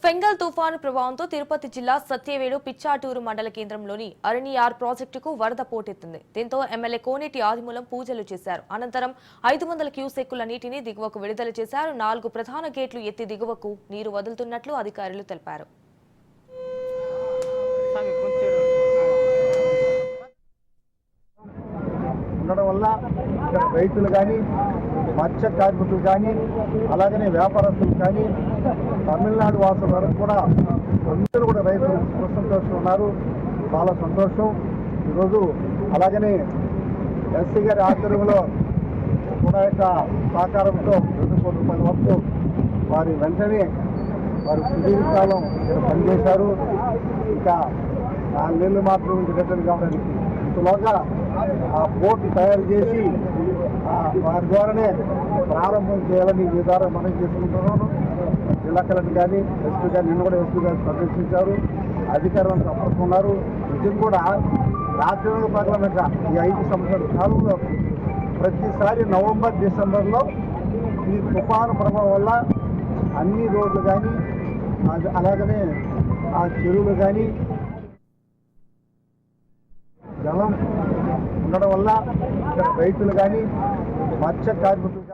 Fengal తుఫాను ప్రభావంతో తిరుపతి జిల్లా సత్యవేడు పిచ్చాటూరు మండల కేంద్రంలోని అరణియార్ ప్రాజెక్టుకు వరద పోటెత్తింది. దీంతో ఎమ్మెల్యే కోనేటి ఆదిమూలం పూజలు చేశారు. అనంతరం 500 క్యూసెక్కుల నీటిని దిగువకు విడుదల చేశారు. 4 ప్రధాన గేట్లు ఎత్తి దిగువకు నీరు వదులుతున్నట్లు అధికారులు తెలిపారు. ఉండడం వల్ల ఇక్కడ రైతులు కానీ మత్స్య కార్మికులు కానీ అలాగనే వ్యాపారస్తులు కానీ తమిళనాడు వాసుల వరకు కూడా అందరూ కూడా రైతులు సంతోషం ఉన్నారు. చాలా సంతోషం. ఈరోజు అలాగనే ఎస్సీ గారి ఆధ్వర్యంలో కూడా యొక్క సహకారంతో 2 కోట్ల రూపాయల వరకు వారి వెంటనే వారు సుదీర్ఘకాలం ఇక్కడ పనిచేశారు. ఇంకా 4 నెలలు మాత్రం రిటర్న్ కావడానికి ఇంతలోగా ఆ బోట్ తయారు చేసి వారి ద్వారానే ప్రారంభం చేయాలని ఈ ద్వారా మనం చేసుకుంటున్నాను. జిల్లా కలెక్టర్ కానీ ఎస్పీ గారు నిన్న కూడా ఎస్పీ గారు సందర్శించారు. అధికారులను తప్పకున్నారు. నిజం కూడా రాజ్యాంగ ప్రకారంగా ఈ 5 సంవత్సరాల కాలంలో ప్రతిసారి నవంబర్ డిసెంబర్లో ఈ తుఫాను ప్రభావం వల్ల అన్ని రోడ్లు కానీ అలాగనే ఆ చెరువులు కానీ జలం ఉండడం వల్ల ఇక్కడ రైతులు కానీ మత్స్య కార్మికులు